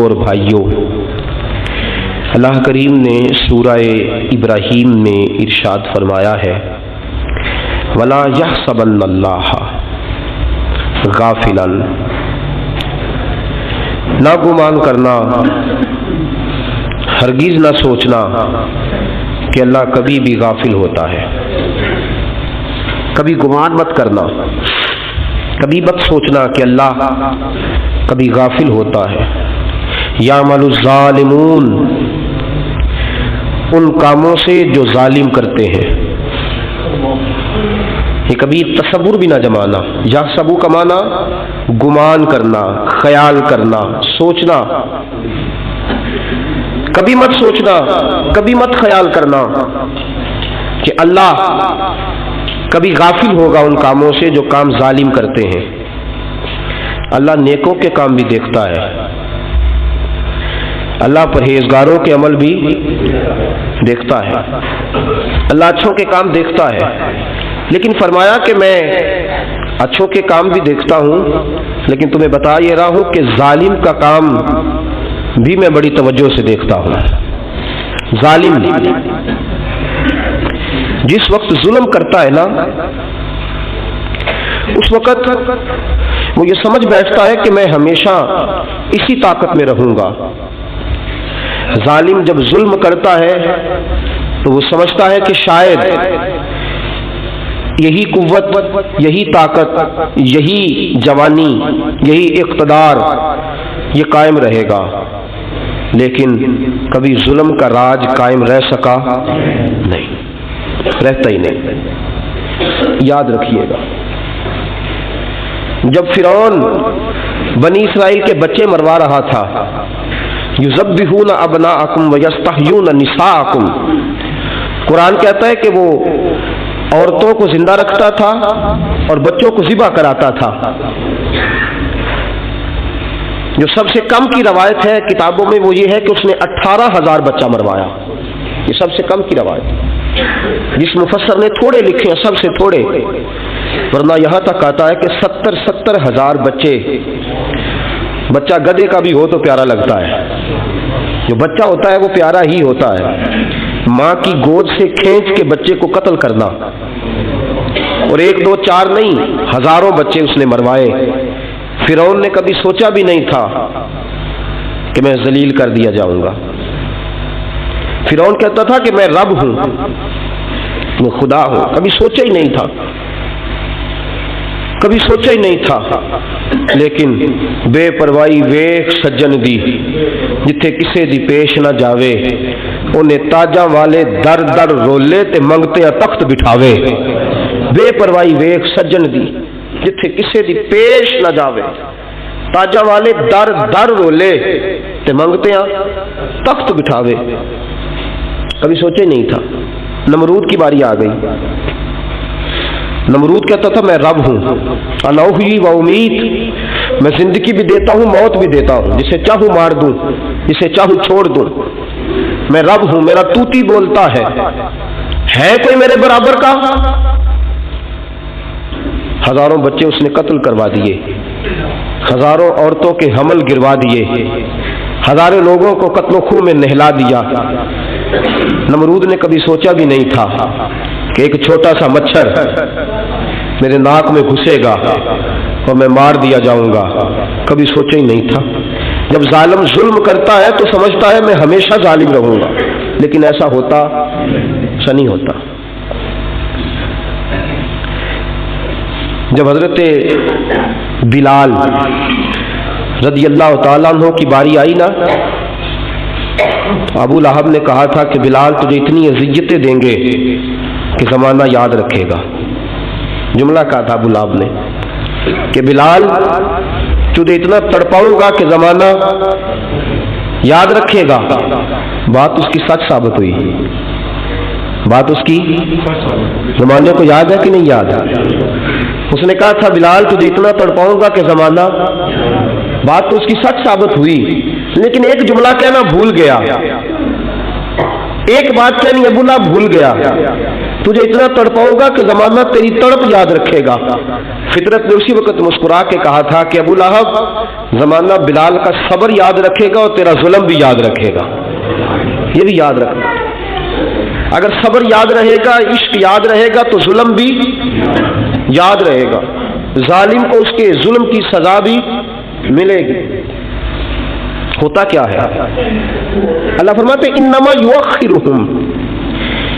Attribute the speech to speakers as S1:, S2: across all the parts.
S1: دوستوں اور بھائیوں، اللہ کریم نے سورہ ابراہیم میں ارشاد فرمایا ہے وَلَا يَحْسَبَنَّ اللَّهَ غَافِلًا، نہ گمان کرنا، ہرگز نہ سوچنا کہ اللہ کبھی بھی غافل ہوتا ہے۔ کبھی گمان مت کرنا، کبھی مت سوچنا کہ اللہ کبھی غافل ہوتا ہے۔ یعمل الظالمون، ان کاموں سے جو ظالم کرتے ہیں، یہ کبھی تصور بھی نہ جمانا۔ یحسبو کا معنی گمان کرنا، خیال کرنا، سوچنا۔ کبھی مت سوچنا، کبھی مت خیال کرنا کہ اللہ کبھی غافل ہوگا ان کاموں سے جو کام ظالم کرتے ہیں۔ اللہ نیکوں کے کام بھی دیکھتا ہے، اللہ پرہیزگاروں کے عمل بھی دیکھتا ہے، اللہ اچھوں کے کام دیکھتا ہے، لیکن فرمایا کہ میں اچھوں کے کام بھی دیکھتا ہوں، لیکن تمہیں بتا یہ رہا ہوں کہ ظالم کا کام بھی میں بڑی توجہ سے دیکھتا ہوں۔ ظالم جس وقت ظلم کرتا ہے نا، اس وقت وہ یہ سمجھ بیٹھتا ہے کہ میں ہمیشہ اسی طاقت میں رہوں گا۔ ظالم جب ظلم کرتا ہے تو وہ سمجھتا ہے کہ شاید یہی قوت، یہی طاقت، یہی جوانی، یہی اقتدار یہ قائم رہے گا، لیکن کبھی ظلم کا راج قائم رہ سکا نہیں، رہتا ہی نہیں۔ یاد رکھیے گا، جب فرعون بنی اسرائیل کے بچے مروا رہا تھا، یذبحون ابناءکم ویستحیون نساءکم، قرآن کہتا ہے کہ وہ عورتوں کو زندہ رکھتا تھا اور بچوں کو ذبح کراتا تھا۔ جو سب سے کم کی روایت ہے کتابوں میں وہ یہ ہے کہ اس نے 18,000 بچہ مروایا، یہ سب سے کم کی روایت۔ جس مفسر نے تھوڑے لکھے ہیں، سب سے تھوڑے، ورنہ یہاں تک آتا ہے کہ 70 ہزار بچے۔ بچہ گدھے کا بھی ہو تو پیارا لگتا ہے، جو بچہ ہوتا ہے وہ پیارا ہی ہوتا ہے۔ ماں کی گود سے کھینچ کے بچے کو قتل کرنا، اور 1 2 4 نہیں، ہزاروں بچے اس نے مروائے۔ فرعون نے کبھی سوچا بھی نہیں تھا کہ میں ذلیل کر دیا جاؤں گا۔ فرعون کہتا تھا کہ میں رب ہوں، میں خدا ہوں، کبھی سوچا ہی نہیں تھا، کبھی سوچا ہی نہیں تھا۔ لیکن بے پرواہی ویخ سجن دی، جتھے کسے دی پیش نہ جاوے، انہیں تاجاں والے در در رولے تے منگتے تخت بٹھاوے۔ بے پرواہی ویخ سجن دی، جتھے کسے دی پیش نہ جاوے، تاجاں والے در در رولے تے منگتے تخت بٹھاوے۔ کبھی سوچا ہی نہیں تھا۔ نمرود کی باری آ گئی۔ نمرود کہتا تھا میں رب ہوں، انا احیی و امیت، میں زندگی بھی دیتا ہوں، موت بھی دیتا ہوں، جسے چاہوں مار دوں، جسے چاہوں چھوڑ دوں، میں رب ہوں، میرا توتی بولتا ہے کوئی میرے برابر کا؟ ہزاروں بچے اس نے قتل کروا دیے، ہزاروں عورتوں کے حمل گروا دیے، ہزاروں لوگوں کو قتل و خون میں نہلا دیا۔ نمرود نے کبھی سوچا بھی نہیں تھا کہ ایک چھوٹا سا مچھر میرے ناک میں گھسے گا اور میں مار دیا جاؤں گا، کبھی سوچا ہی نہیں تھا۔ جب ظالم ظلم کرتا ہے تو سمجھتا ہے میں ہمیشہ ظالم رہوں گا، لیکن ایسا ہوتا نہیں ہوتا۔ جب حضرت بلال رضی اللہ تعالیٰ عنہ کی باری آئی نا، ابو لہب نے کہا تھا کہ بلال تجھے اتنی اذیتیں دیں گے کہ زمانہ یاد رکھے گا۔ جملہ کہا تھا ابو لہب نے کہ بلال تجھے اتنا تڑپاؤں گا کہ زمانہ یاد رکھے گا۔ بات اس کی سچ ثابت ہوئی، بات اس کی زمانے کو یاد ہے کہ نہیں یاد ہے؟ اس نے کہا تھا بلال تجھے اتنا تڑپاؤں گا کہ زمانہ، بات تو اس کی سچ ثابت ہوئی، لیکن ایک جملہ کہنا بھول گیا، ایک بات کہنی ابو لہب بھول گیا تجھے اتنا تڑپاؤں گا کہ زمانہ تیری تڑپ یاد رکھے گا۔ فطرت نے اسی وقت مسکرا کے کہا تھا کہ ابو لہب زمانہ بلال کا صبر یاد رکھے گا اور تیرا ظلم بھی یاد رکھے گا، یہ بھی یاد رکھنا۔ اگر صبر یاد رہے گا، عشق یاد رہے گا تو ظلم بھی یاد رہے گا، ظالم کو اس کے ظلم کی سزا بھی ملے گی۔ ہوتا کیا ہے؟ اللہ فرماتے انما یؤخرہم،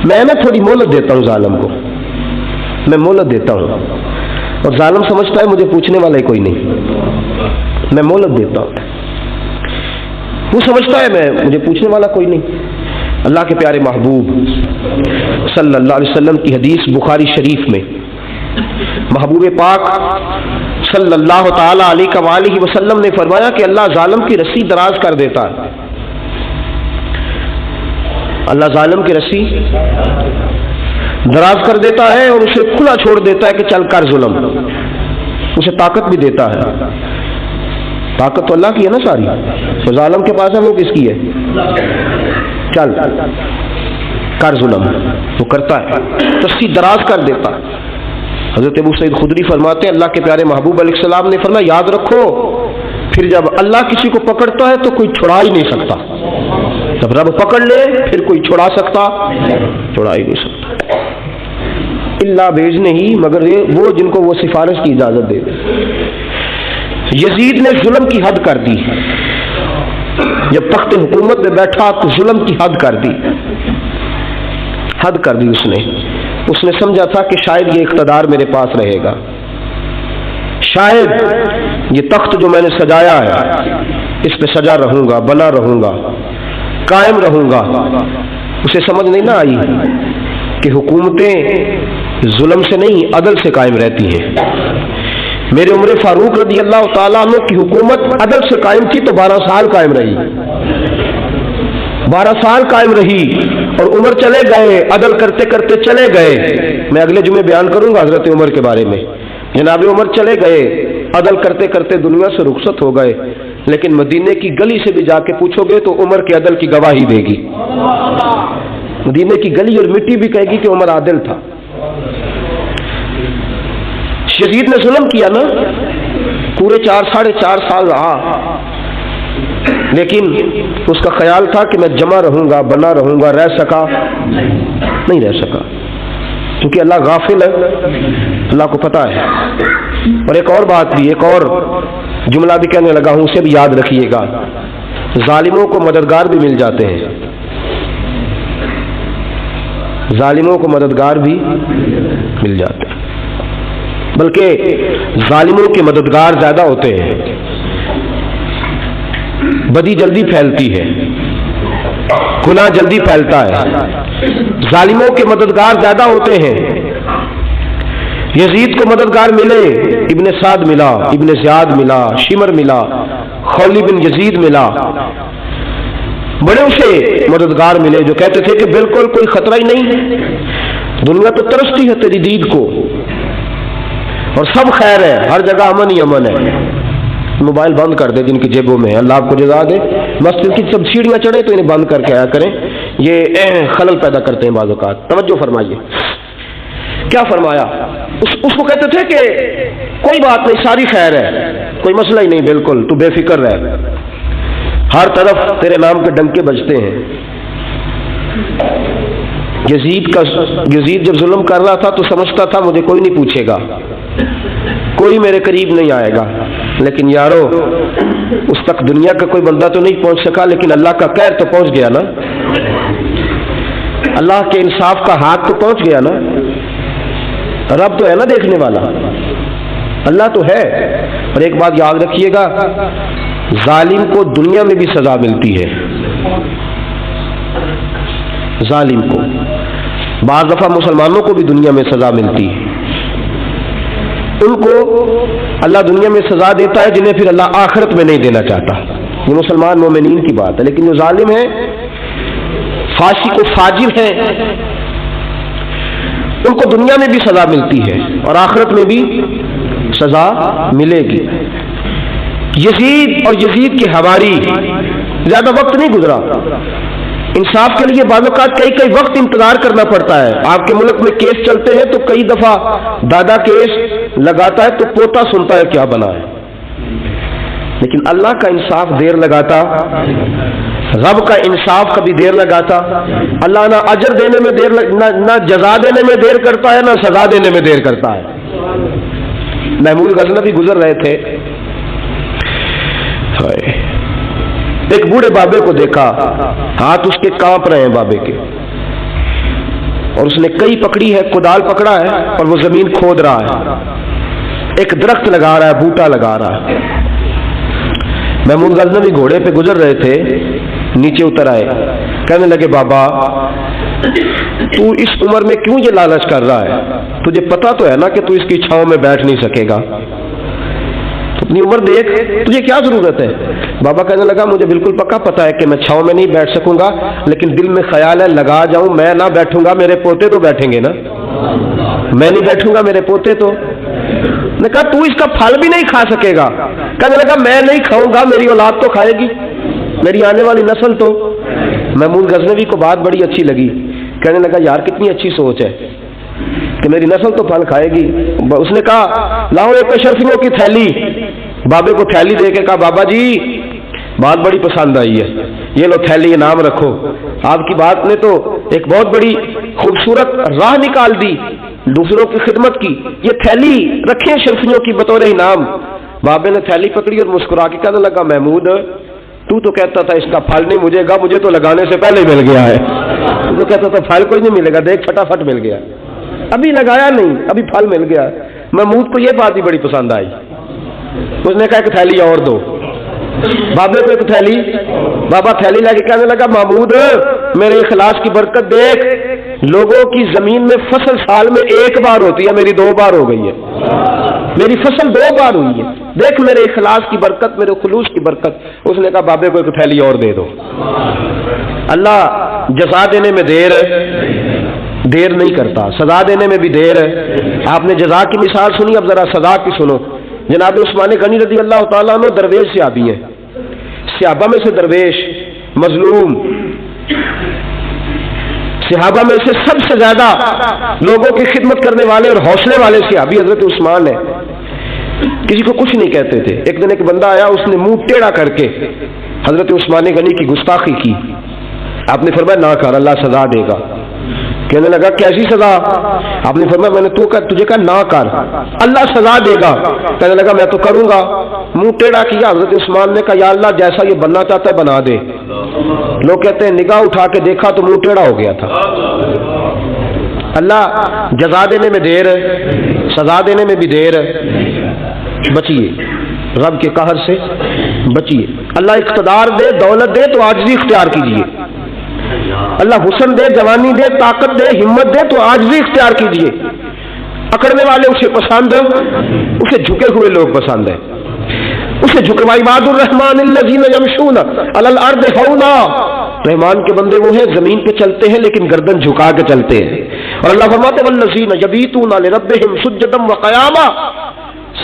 S1: میں تھوڑی مہلت دیتا ہوں ظالم کو، میں مہلت دیتا ہوں، اور ظالم سمجھتا ہے مجھے پوچھنے والا ہی کوئی نہیں، میں مہلت دیتا ہوں، وہ سمجھتا ہے مجھے پوچھنے والا کوئی نہیں۔ اللہ کے پیارے محبوب صلی اللہ علیہ وسلم کی حدیث بخاری شریف میں محبوب پاک صلی اللہ تعالی علیہ وآلہ وسلم نے فرمایا کہ اللہ ظالم کی رسی دراز کر دیتا ہے، اللہ ظالم کی رسی دراز کر دیتا ہے اور اسے کھلا چھوڑ دیتا ہے کہ چل کر ظلم، اسے طاقت بھی دیتا ہے، طاقت تو اللہ کی ہے نا ساری، تو ظالم کے پاس ہے وہ کس کی ہے؟ چل کر ظلم، وہ کرتا ہے، رسی دراز کر دیتا ہے۔ حضرت ابو سعید خدری فرماتے ہیں اللہ کے پیارے محبوب علیہ السلام نے فرمایا یاد رکھو پھر جب اللہ کسی کو پکڑتا ہے تو کوئی چھڑا ہی نہیں سکتا، جب رب پکڑ لے پھر کوئی چھڑا سکتا، چھڑا ہی نہیں سکتا، اللہ بھیجنے ہی مگر وہ جن کو وہ سفارش کی اجازت دے۔ یزید نے ظلم کی حد کر دی، جب تخت حکومت میں بیٹھا تو ظلم کی حد کر دی، حد کر دی اس نے سمجھا تھا کہ شاید یہ اقتدار میرے پاس رہے گا، شاید یہ تخت جو میں نے سجایا ہے اس پہ سجا رہوں گا، بنا رہوں گا، قائم رہوں گا۔ اسے سمجھ نہیں نہ آئی کہ حکومتیں ظلم سے نہیں عدل سے قائم رہتی ہیں۔ میرے عمر فاروق رضی اللہ تعالیٰ عنہ کی حکومت عدل سے قائم تھی تو 12 سال قائم رہی، 12 سال قائم رہی، اور عمر چلے گئے، عدل کرتے کرتے چلے گئے۔ میں اگلے جمعے بیان کروں گا حضرت عمر کے بارے میں، جناب عمر چلے گئے، عدل کرتے کرتے دنیا سے رخصت ہو گئے، لیکن مدینے کی گلی سے بھی جا کے پوچھو گے تو عمر کے عدل کی گواہی دے گی، مدینے کی گلی اور مٹی بھی کہے گی کہ عمر عادل تھا۔ یزید نے ظلم کیا نا، پورے 4.5 سال رہا، لیکن اس کا خیال تھا کہ میں جمع رہوں گا، بنا رہوں گا، رہ سکا نہیں رہ سکا، کیونکہ اللہ غافل ہے، اللہ کو پتا ہے۔ اور ایک اور بات بھی، ایک اور جملہ بھی کہنے لگا ہوں، اسے بھی یاد رکھیے گا، ظالموں کو مددگار بھی مل جاتے ہیں، ظالموں کو مددگار بھی مل جاتے ہیں، بلکہ ظالموں کے مددگار زیادہ ہوتے ہیں، بدی جلدی پھیلتی ہے، گناہ جلدی پھیلتا ہے، ظالموں کے مددگار زیادہ ہوتے ہیں۔ یزید کو مددگار ملے، ابن سعد ملا، ابن زیاد ملا، شمر ملا، خولی بن یزید ملا، بڑے اسے مددگار ملے جو کہتے تھے کہ بالکل کوئی خطرہ ہی نہیں، دنیا تو ترستی ہے تیری دید کو اور سب خیر ہے، ہر جگہ امن ہی امن ہے۔ موبائل بند کر دے جن کی جیبوں میں، اللہ آپ کو جزا دے، مسجد کی سب سیڑھیاں چڑھے تو انہیں بند کر کے آیا کریں، یہ خلل پیدا کرتے ہیں بعض اوقات۔ توجہ فرمائیے کیا فرمایا، اس کو کہتے تھے کہ کوئی بات نہیں، ساری خیر ہے، کوئی مسئلہ ہی نہیں، بالکل تو بے فکر رہ، ہر طرف تیرے نام کے ڈنکے بجتے ہیں۔ یزید جب ظلم کر رہا تھا تو سمجھتا تھا مجھے کوئی نہیں پوچھے گا، کوئی میرے قریب نہیں آئے گا، لیکن یارو اس تک دنیا کا کوئی بندہ تو نہیں پہنچ سکا، لیکن اللہ کا قہر تو پہنچ گیا نا، اللہ کے انصاف کا ہاتھ تو پہنچ گیا نا، رب تو ہے نا دیکھنے والا، اللہ تو ہے۔ اور ایک بات یاد رکھیے گا، ظالم کو دنیا میں بھی سزا ملتی ہے، ظالم کو بعض دفعہ مسلمانوں کو بھی دنیا میں سزا ملتی ہے، ان کو اللہ دنیا میں سزا دیتا ہے جنہیں پھر اللہ آخرت میں نہیں دینا چاہتا، یہ مسلمان مومنین کی بات ہے، لیکن جو ظالم ہے، فاسق و فاجر ہیں، ان کو دنیا میں بھی سزا ملتی ہے اور آخرت میں بھی سزا ملے گی۔ یزید اور یزید کے حواری، زیادہ وقت نہیں گزرا، انصاف کے لیے بعض اوقات کئی وقت انتظار کرنا پڑتا ہے. آپ کے ملک میں کیس چلتے ہیں تو کئی دفعہ دادا کیس لگاتا ہے تو پوتا سنتا ہے کیا بنا ہے. لیکن اللہ کا انصاف دیر لگاتا, رب کا انصاف کبھی دیر لگاتا. اللہ نہ اجر دینے میں دیر نہ جزا دینے میں دیر کرتا ہے, نہ سزا دینے میں دیر کرتا ہے. محمود غزنوی گزر رہے تھے, ایک بوڑھے بابے کو دیکھا, ہاتھ اس کے کانپ رہے ہیں بابے کے, اور اس نے کئی پکڑی ہے, کدال پکڑا ہے اور وہ زمین کھود رہا ہے, ایک درخت لگا رہا ہے, بوٹا لگا رہا ہے. محمود غزنوی گھوڑے پہ گزر رہے تھے, نیچے اتر آئے, کہنے لگے بابا تو اس عمر میں کیوں یہ لالچ کر رہا ہے؟ تجھے پتا تو ہے نا کہ تو اس کی چھاؤں میں بیٹھ نہیں سکے گا, اپنی عمر دیکھ, تجھے کیا ضرورت ہے؟ بابا کہنے لگا مجھے بالکل پکا پتا ہے کہ میں چھاؤں میں نہیں بیٹھ سکوں گا, لیکن دل میں خیال ہے لگا جاؤں, میں نہ بیٹھوں گا میرے پوتے تو بیٹھیں گے نا, میں نہیں بیٹھوں گا میرے پوتے تو. نے کہا تو اس کا پھل بھی نہیں کھا سکے گا. کہنے لگا میں نہیں کھاؤں گا, میری اولاد تو کھائے گی, میری آنے والی نسل تو. محمود غزنوی کو بات بڑی اچھی لگی, کہنے لگا یار کتنی اچھی سوچ ہے کہ میری نسل تو پھل کھائے گی. اس نے کہا لاؤ ایک اشرفیوں کی تھیلی, بابے کو تھیلی دے کے کہا بابا جی بات بڑی پسند آئی ہے, یہ لو تھیلی انعام رکھو. آپ کی بات نے تو ایک بہت بڑی خوبصورت راہ نکال دی دوسروں کی خدمت کی, یہ تھیلی رکھیں شرفیوں کی بطور انعام. بابے نے تھیلی پکڑی اور مسکرا کے کہنے لگا محمود تو کہتا تھا اس کا پھل نہیں مجھے گا, مجھے تو لگانے سے پہلے مل گیا ہے. تو کہتا تھا پھل کوئی نہیں ملے گا, دیکھ فٹافٹ مل گیا, ابھی لگایا نہیں ابھی پھل مل گیا. محمود کو یہ بات بھی بڑی پسند آئی, اس نے کہا ایک تھیلی اور دو. بابے کو ایک تھیلی, بابا تھیلی لے کے کہنے لگا محمود میرے اخلاص کی برکت دیکھ, لوگوں کی زمین میں فصل سال میں ایک بار ہوتی ہے, میری 2 بار ہو گئی ہے, میری فصل 2 بار ہوئی ہے, دیکھ میرے اخلاص کی برکت, میرے خلوص کی برکت. اس نے کہا بابے کو ایک تھیلی اور دے دو. اللہ جزا دینے میں دیر نہیں کرتا, سزا دینے میں بھی دیر ہے. آپ نے جزا کی مثال سنی, اب ذرا سزا کی سنو. جناب عثمان غنی رضی اللہ تعالیٰ عنہ درویش صحابی ہیں, صحابہ میں سے درویش, مظلوم, صحابہ میں سے سب سے زیادہ لوگوں کی خدمت کرنے والے اور حوصلے والے صحابی حضرت عثمان ہیں. کسی کو کچھ نہیں کہتے تھے. ایک دن ایک بندہ آیا, اس نے منہ ٹیڑھا کر کے حضرت عثمان غنی کی گستاخی کی. آپ نے فرمایا نہ کر, اللہ سزا دے گا. کہنے لگا کیسی سزا؟ آپ نے فرمایا میں نے تجھے کہا نہ کر, اللہ سزا دے گا. کہنے لگا میں تو کروں گا. منہ ٹیڑھا کیا. حضرت عثمان نے کہا یا اللہ جیسا یہ بننا چاہتا ہے بنا دے. لوگ کہتے ہیں نگاہ اٹھا کے دیکھا تو منہ ٹیڑھا ہو گیا تھا. اللہ جزا دینے میں دیر ہے, سزا دینے میں بھی دیر ہے. بچیے رب کے قہر سے, بچیے. اللہ اقتدار دے, دولت دے تو عاجزی اختیار کیجیے. اللہ حسن دے, جوانی دے, طاقت دے, ہمت دے تو عاجزی اختیار کیجیے. اکڑنے والے اسے پسند ہیں, اسے جھکے ہوئے لوگ پسند ہیں. اسے جھکے عباد الرحمن الذین یمشون علی الارض ہونا, رحمان کے بندے وہ ہیں زمین پہ چلتے ہیں لیکن گردن جھکا کے چلتے ہیں. اور اللہ فرماتے والذین یبیتون لربہم سجدا وقیاما,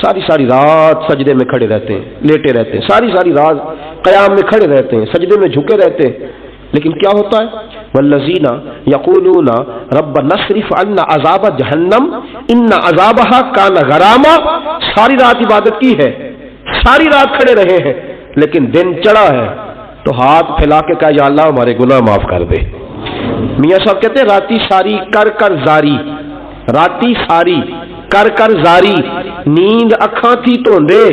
S1: ساری رات سجدے میں کھڑے رہتے ہیں, لیٹے رہتے ہیں, ساری رات قیام میں کھڑے رہتے ہیں, سجدے میں جھکے رہتے ہیں. لیکن کیا ہوتا ہے والذین یقولون ربنا اصرف عنا عذاب جہنم ان عذابها کان غراما, ساری رات عبادت کی ہے, ساری رات کھڑے رہے ہیں, لیکن دن چڑھا ہے تو ہاتھ پھیلا کے کہا یا اللہ ہمارے گناہ معاف کر دے. میاں صاحب کہتے ہیں راتی ساری کر زاری, راتی ساری کر زاری, نیند اکھاں تھی دھوندے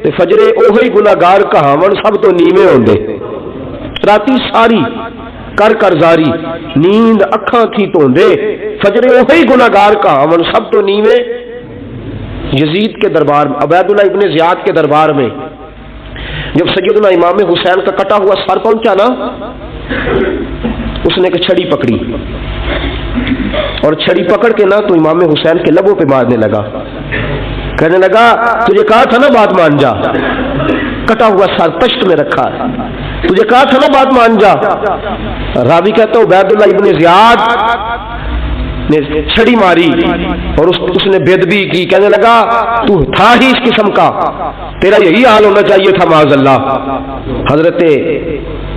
S1: تے فجرے اوہی گناہگار کہاون سب تو نیویں ہوندے. راتی ساری کر زاری, نیند اکھاں تھی دھوندے فجرے اوہی گناہگار کہاون سب تو نیویں. یزید کے دربار میں, عبید اللہ ابن زیاد کے دربار میں جب سیدنا امام حسین کا کٹا ہوا سر پہنچا نا, اس نے ایک چھڑی پکڑی اور چھڑی پکڑ کے نا تو امام حسین کے لبوں پہ مارنے لگا. کہنے لگا تجھے کہا تھا نا بات مان جا, کٹا ہوا سر پشت میں رکھا, تجھے کہا تھا نا بات مان جا. راوی کہتا ہے عبید اللہ ابن زیاد نے چھڑی ماری اور اس نے بے ادبی کی. کہنے لگا تو تھا ہی اس قسم کا, تیرا یہی حال ہونا چاہیے تھا معاذ اللہ. حضرت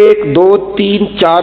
S1: 1 2 3 4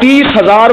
S1: 30,000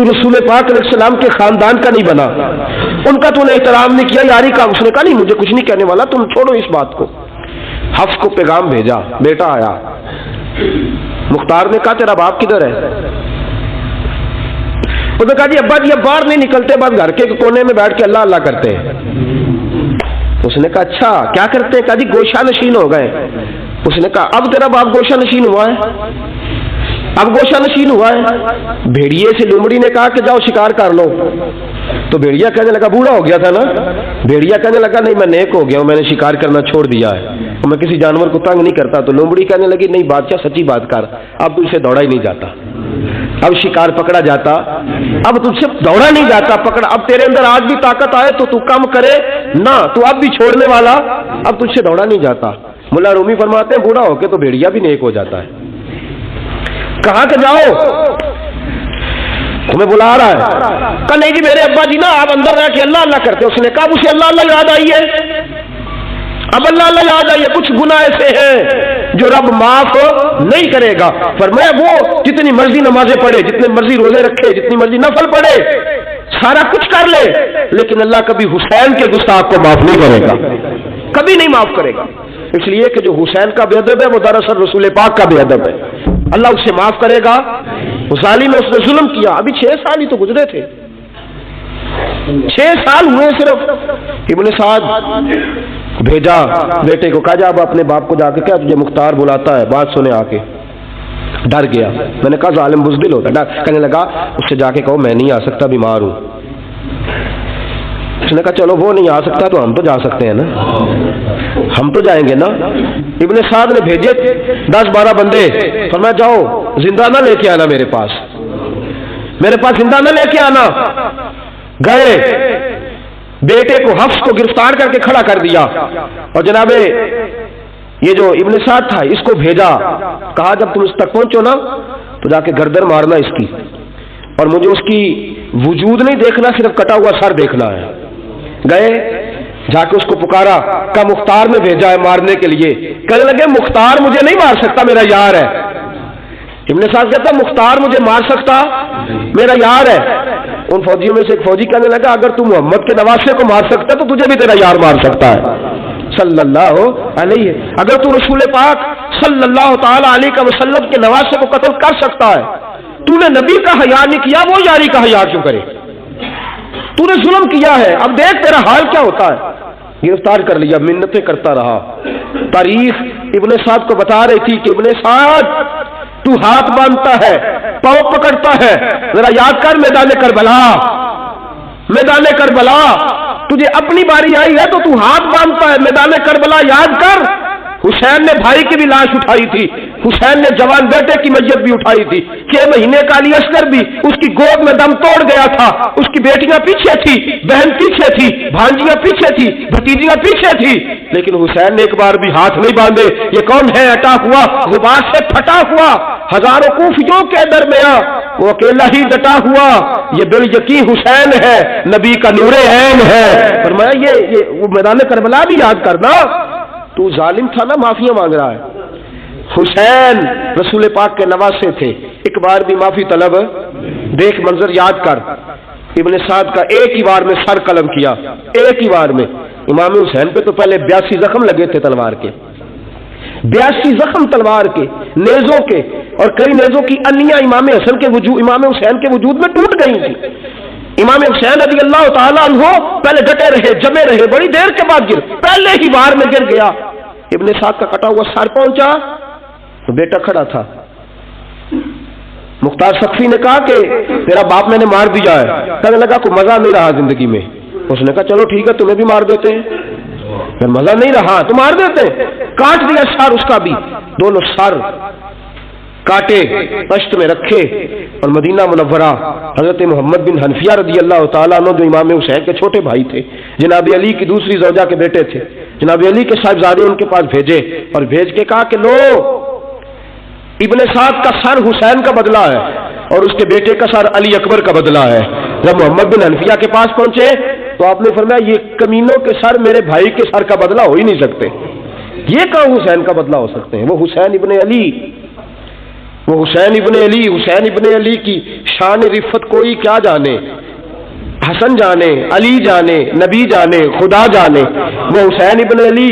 S1: تو رسول پاک علیہ السلام کے خاندان کا نہیں بنا، ان کا تو نے احترام نہیں کیا، یاری کا؟ اس نے کہا نہیں مجھے کچھ نہیں کہنے والا، تم چھوڑو اس بات کو۔ حفص کو پیغام بھیجا، بیٹا آیا۔ مختار نے کہا تیرا باپ کدھر ہے؟ اس نے کہا جی ابا جی اب باہر نہیں نکلتے، بس گھر کے کونے میں بیٹھ کے اللہ اللہ کرتے ہیں۔ اس نے کہا اچھا کیا کرتے ہیں؟ کہا جی گوشہ نشین ہو گئے۔ اس نے کہا اب تیرا باپ گوشہ نشین ہوا ہے؟ اب گوشہ نشین ہوا ہے؟ بھیڑیے سے لومڑی نے کہا کہ جاؤ شکار کر لو، تو بھیڑیا کہنے لگا بوڑھا ہو گیا تھا نا، بھیڑیا کہنے لگا نہیں میں نیک ہو گیا ہوں، میں نے شکار کرنا چھوڑ دیا ہے، میں کسی جانور کو تنگ نہیں کرتا۔ تو لومڑی کہنے لگی نہیں بادشاہ سچی بات کر، اب تجھ سے دوڑا ہی نہیں جاتا، اب شکار پکڑا جاتا، اب تجھ سے دوڑا نہیں جاتا، پکڑا، اب تیرے اندر آج بھی طاقت آئے تو کم کرے نہ، تو اب بھی چھوڑنے والا، اب تجھ سے دوڑا نہیں جاتا۔ ملا رومی فرماتے ہیں بوڑھا ہو کے تو بھیڑیا بھی نیک ہو جاتا ہے۔ کہاں کہ جاؤ؟ تمہیں بلا رہا ہے۔ کہا نہیں جی میرے ابا جی نا آپ اندر رہ کے اللہ اللہ کرتے۔ اس نے کہا اسے اللہ اللہ یاد آئی ہے، اب اللہ اللہ یاد آئی ہے، کچھ گناہ ایسے ہیں جو رب معاف نہیں کرے گا۔ فرمایا وہ جتنی مرضی نمازیں پڑھے، جتنے مرضی روزے رکھے، جتنی مرضی نفل پڑھے، سارا کچھ کر لے، لیکن اللہ کبھی حسین کے گستاخ کو معاف نہیں کرے گا، کبھی نہیں معاف کرے گا۔ اس لیے کہ جو حسین کا بے ادب ہے وہ دراصل رسول پاک کا بے ادب ہے، اللہ اسے معاف کرے گا۔ اس ظالم نے اس نے ظلم کیا، ابھی 6 سال ہی تو گزرے تھے، 6 سال ہوئے صرف۔ ابن سعد بھیجا بیٹے کو، کہا جا اب اپنے باپ کو جا کے کیا تجھے مختار بلاتا ہے، بات سنے آ کے۔ ڈر گیا، میں نے کہا ظالم بزدل ہوتا ہے، کہنے لگا اس سے جا کے کہو میں نہیں آ سکتا، بیمار ہوں۔ اس نے کہا چلو وہ نہیں آ سکتا تو ہم تو جا سکتے ہیں نا، ہم تو جائیں گے نا۔ ابن سعد نے بھیجے 10-12 بندے، فرمایا جاؤ زندہ نہ لے کے آنا، میرے پاس زندہ نہ لے کے آنا۔ گئے، بیٹے کو حفص کو گرفتار کر کے کھڑا کر دیا، اور جناب یہ جو ابن سعد تھا اس کو بھیجا، کہا جب تم اس تک پہنچو نا تو جا کے گردن مارنا اس کی، اور مجھے اس کی وجود نہیں دیکھنا، صرف کٹا ہوا سر دیکھنا ہے۔ گئے، جا کے اس کو پکارا، کہا مختار نے بھیجا ہے مارنے کے لیے۔ کہنے لگے مختار مجھے نہیں مار سکتا، میرا یار ہے۔ ابن سعد کہتا مختار مجھے مار سکتا، میرا یار ہے۔ ان فوجیوں میں سے ایک فوجی کہنے لگا اگر تو محمد کے نواسے کو مار سکتا تو تجھے بھی تیرا یار مار سکتا ہے صلی اللہ علیہ، اگر تو رسول پاک صلی اللہ تعالی علیہ وسلم کے نواسے کو قتل کر سکتا ہے، تو نے نبی کا حیا نہیں کیا، وہ یاری کا حیا کیوں کرے؟ تو نے ظلم کیا ہے، اب دیکھ تیرا حال کیا ہوتا ہے۔ گرفتار کر لیا، منتیں کرتا رہا۔ تاریخ ابن سعد کو بتا رہی تھی کہ ابن سعد تو ہاتھ باندھتا ہے، پاؤں پکڑتا ہے، ذرا یاد کر میدان کربلا، میدان کربلا تجھے اپنی باری آئی ہے تو تو ہاتھ باندھتا ہے، میدان کربلا یاد کر۔ حسین نے بھائی کی بھی لاش اٹھائی تھی، حسین نے جوان بیٹے کی میت بھی اٹھائی تھی، 6 مہینے کا علی اصغر بھی اس کی گود میں دم توڑ گیا تھا، اس کی بیٹیاں پیچھے تھی، بہن پیچھے تھی، بھانجیاں پیچھے تھی، بھتیجیاں پیچھے تھی، لیکن حسین نے ایک بار بھی ہاتھ نہیں باندھے۔ یہ کون ہے اٹا ہوا، غبار سے پھٹا ہوا، ہزاروں کوفیوں کے درمیان وہ اکیلا ہی ڈٹا ہوا، یہ بال یقین حسین ہے، نبی کا نور عین ہے۔ فرمایا یہ وہ میدان کربلا بھی یاد کرنا، تو ظالم تھا نا، معافیاں مانگ رہا ہے۔ حسین رسول پاک کے نواسے تھے، ایک بار بھی معافی طلب، دیکھ منظر یاد کر۔ ابن سعد کا ایک ہی بار میں سر قلم کیا، ایک ہی بار میں۔ امام حسین پہ تو پہلے 82 زخم لگے تھے تلوار کے، 82 زخم تلوار کے، نیزوں کے، اور کئی نیزوں کی انیاں امام حسین کے وجود میں ٹوٹ گئی تھی۔ امام حسین رضی اللہ تعالیٰ عنہ پہلے ڈٹے رہے، جمے رہے، بڑی دیر کے بعد گر، پہلے ہی بار میں گر گیا۔ ابن سعد کا کٹا ہوا سر پہنچا تو بیٹا کھڑا تھا۔ مختار سقفی نے کہا کہ تیرا باپ میں نے مار دیا ہے، کہنے لگا کوئی مزہ نہیں رہا زندگی میں۔ اس نے کہا چلو ٹھیک ہے تمہیں بھی مار دیتے ہیں، پھر مزہ نہیں رہا تو مار دیتے ہیں۔ کاٹ دیا سر اس کا بھی، دونوں سر کاٹے، پشت میں رکھے، اور مدینہ منورہ حضرت محمد بن حنفیہ رضی اللہ تعالیٰ عنہ جو امام حسین کے چھوٹے بھائی تھے، جناب علی کی دوسری زوجہ کے بیٹے تھے، جناب علی کے صاحبزادے ان کے پاس بھیجے، اور بھیج کے کہا کہ لو ابن سعد کا سر حسین کا بدلہ ہے اور اس کے بیٹے کا سر علی اکبر کا بدلہ ہے۔ جب محمد بن حنفیہ کے پاس پہنچے تو آپ نے فرمایا یہ کمینوں کے سر میرے بھائی کے سر کا بدلہ ہو ہی نہیں سکتے، یہ کہاں حسین کا بدلہ ہو سکتے ہیں؟ وہ حسین ابن علی، وہ حسین ابن علی کی شان رفت کوئی کیا جانے، حسن جانے، علی جانے، نبی جانے، خدا جانے۔ وہ حسین ابن علی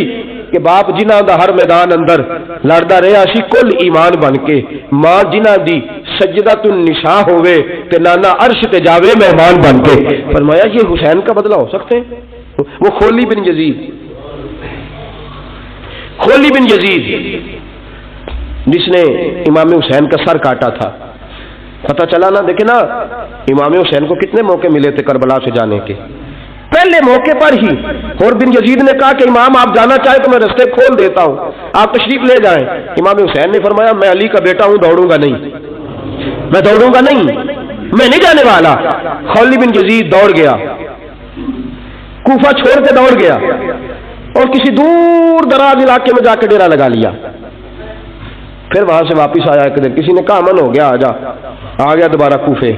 S1: کہ باپ جنہ دا ہر میدان اندر لڑدا رہا سی کل ایمان بن کے، ماں جنہ دی سجدۃ النساء ہوئے تے نانا عرش تے جاوے مہمان بن کے۔ فرمایا یہ حسین کا بدلہ ہو سکتے ہیں؟ وہ خولی بن یزید جس نے امام حسین کا سر کاٹا تھا، پتہ چلا نا، دیکھیں نا امام حسین کو کتنے موقع ملے تھے کربلا سے جانے کے، پہلے موقع پر ہی اور بن یزید نے کہا کہ امام آپ جانا چاہے تو میں رستے کھول دیتا ہوں، آپ تشریف لے جائیں۔ امام حسین نے فرمایا میں علی کا بیٹا ہوں، دوڑوں گا نہیں، میں نہیں جانے والا۔ خولی بن یزید دوڑ گیا، کوفہ چھوڑ کے دوڑ گیا اور کسی دور دراز علاقے میں جا کے ڈیرا لگا لیا۔ پھر وہاں سے واپس آیا ایک دن، کسی نے کہا امن ہو گیا، آ گیا دوبارہ کوفے۔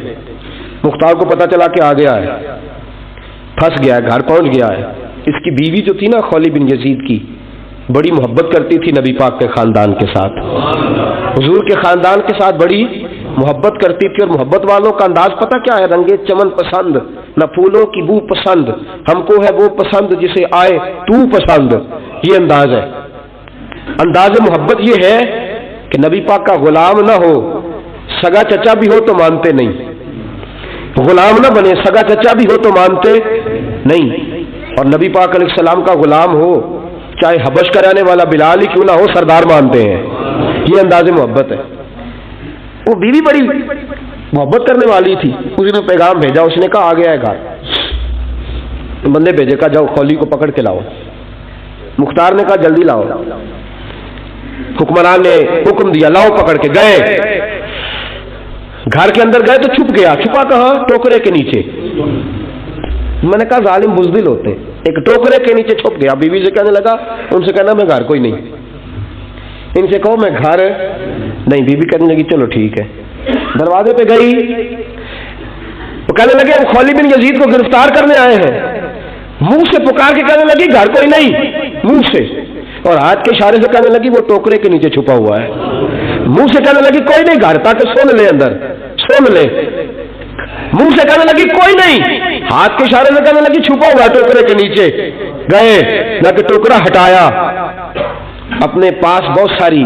S1: مختار کو پتا چلا کہ آ گیا ہے، پھنس گیا ہے، گھر پہنچ گیا ہے۔ اس کی بیوی جو تھی نا خولی بن یزید کی، بڑی محبت کرتی تھی نبی پاک کے خاندان کے ساتھ، حضور کے خاندان کے ساتھ بڑی محبت کرتی تھی۔ اور محبت والوں کا انداز پتہ کیا ہے؟ رنگے چمن پسند، نہ پھولوں کی بو پسند، ہم کو ہے وہ پسند جسے آئے تو پسند۔ یہ انداز ہے، انداز محبت یہ ہے کہ نبی پاک کا غلام نہ ہو، سگا چچا بھی ہو تو مانتے نہیں، غلام نہ بنے، سگا چچا بھی ہو تو مانتے نہیں، اور نبی پاک علیہ السلام کا غلام ہو، چاہے حبش کرانے والا بلال ہی کیوں نہ ہو، سردار مانتے ہیں۔ یہ انداز محبت ہے۔ وہ بیوی بڑی محبت کرنے والی تھی، اس نے پیغام بھیجا، اس نے کہا آ گیا ہے گھر، بندے بھیجے، کہا جاؤ خولی کو پکڑ کے لاؤ۔ مختار نے کہا جلدی لاؤ، حکمران نے حکم دیا، لاؤ پکڑ کے۔ گئے، گھر کے اندر گئے تو چھپ گیا، چھپا کہاں؟ ٹوکرے کے نیچے۔ میں نے کہا ظالم بزدل ہوتے، ایک ٹوکرے کے نیچے چھپ گیا۔ بیوی سے کہنے لگا، ان سے کہنا میں گھر کوئی نہیں، ان سے کہو میں گھر نہیں۔ بیوی کہنے لگی چلو ٹھیک ہے۔ دروازے پہ گئی، وہ کہنے لگے ہم خولی بن یزید کو گرفتار کرنے آئے ہیں۔ منہ سے پکار کے کہنے لگی گھر کوئی نہیں، منہ سے، اور ہاتھ کے اشارے سے کہنے لگی وہ ٹوکرے کے نیچے چھپا ہوا ہے۔ منہ سے کہنے لگی کوئی نہیں گھر، تاکہ سن لے اندر، سن لے۔ منہ سے کہنے لگی کوئی نہیں، ہاتھ کے اشارے سے کہنے لگی چھپا ہوا ہے ٹوکرے کے نیچے۔ گئے، جا کے ٹوکرا ہٹایا، اپنے پاس بہت ساری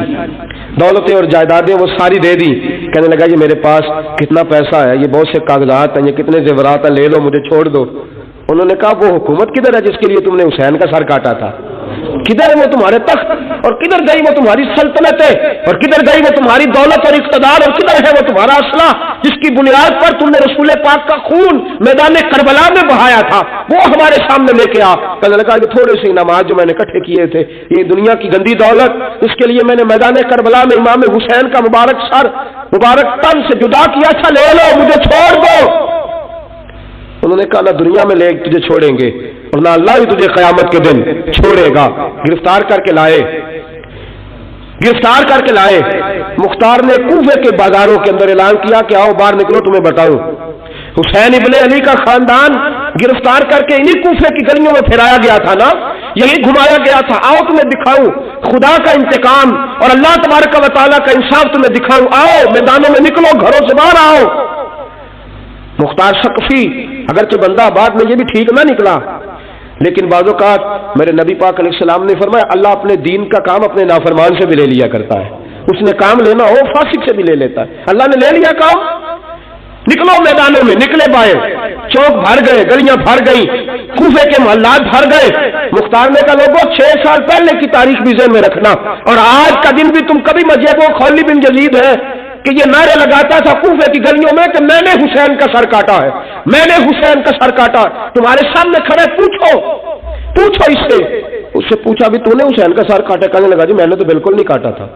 S1: دولتیں اور جائیدادیں وہ ساری دے دی۔ کہنے لگا یہ میرے پاس کتنا پیسہ ہے، یہ بہت سے کاغذات ہیں، یہ کتنے زیورات ہیں، لے لو، مجھے چھوڑ دو۔ انہوں نے کہا وہ حکومت کدھر ہے جس کے لیے تم نے حسین کا سر کاٹا تھا؟ کدھر ہے وہ تمہارے تخت، اور کدھر گئی وہ تمہاری سلطنت ہے، اور کدھر گئی وہ تمہاری دولت اور اقتدار، اور کدھر ہے وہ تمہارا اسلحہ جس کی بنیاد پر تم نے رسول پاک کا خون میدان کربلا میں بہایا تھا، وہ ہمارے سامنے لے کے آ۔ کہنے لگا کہ تھوڑے سے نماز جو میں نے اکٹھے کیے تھے، یہ دنیا کی گندی دولت، اس کے لیے میں نے میدان کربلا میں امام حسین کا مبارک سر مبارک تن سے جدا کیا تھا، لے لو، مجھے چھوڑ دو۔ انہوں نے کہا نہ دنیا میں لے تجھے چھوڑیں گے اور نہ اللہ ہی تجھے قیامت کے دن چھوڑے گا۔ گرفتار کر کے لائے، گرفتار کر کے لائے۔ مختار نے کوفے کے بازاروں کے اندر اعلان کیا کہ آؤ باہر نکلو تمہیں بتاؤں۔ حسین ابن علی کا خاندان گرفتار کر کے انہی کوفے کی گلیوں میں پھیرایا گیا تھا نا، یہی گھمایا گیا تھا، آؤ تمہیں دکھاؤں خدا کا انتقام اور اللہ تبارک و تعالیٰ کا انصاف تمہیں دکھاؤں، آؤ میدانوں میں نکلو، گھروں سے باہر آؤ۔ مختار ثقفی اگرچہ بندہ آباد میں یہ بھی ٹھیک نہ نکلا، لیکن بعض اوقات میرے نبی پاک علیہ السلام نے فرمایا اللہ اپنے دین کا کام اپنے نافرمان سے بھی لے لیا کرتا ہے، اس نے کام لینا ہو فاسق سے بھی لے لیتا ہے۔ اللہ نے لے لیا کام، نکلو میدانوں میں، نکلے باہر، چوک بھر گئے، گلیاں بھر گئی، کوفے کے محلات بھر گئے۔ مختار نے کہا لوگوں 6 سال پہلے کی تاریخ بھی ذہن میں رکھنا، اور آج کا دن بھی تم کبھی مجھے وہ خولی بن یزید ہے کہ یہ نعرے لگاتا تھا کوفے کی گلیوں میں کہ میں نے حسین کا سر کاٹا ہے، میں نے حسین کا سر کاٹا، تمہارے سامنے کھڑے، پوچھو اس سے پوچھا بھی تو نے حسین کا سر کاٹا؟ کہنے لگا جی میں نے تو بالکل نہیں کاٹا تھا،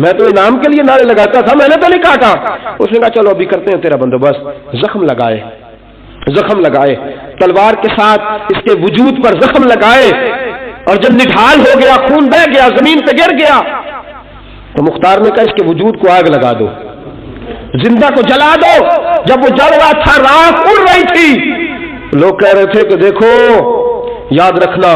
S1: میں تو انعام کے لیے نعرے لگاتا تھا، میں نے تو نہیں کاٹا۔ اس نے کہا چلو ابھی کرتے ہیں تیرا بندوبست۔ زخم لگائے تلوار کے ساتھ اس کے وجود پر زخم لگائے، اور جب نڈھال ہو گیا، خون بہہ گیا، زمین پہ گر گیا، تو مختار نے کہا اس کے وجود کو آگ لگا دو، زندہ کو جلا دو۔ جب وہ جل رہا تھا راکھ اڑ رہی تھی، لوگ کہہ رہے تھے کہ دیکھو یاد رکھنا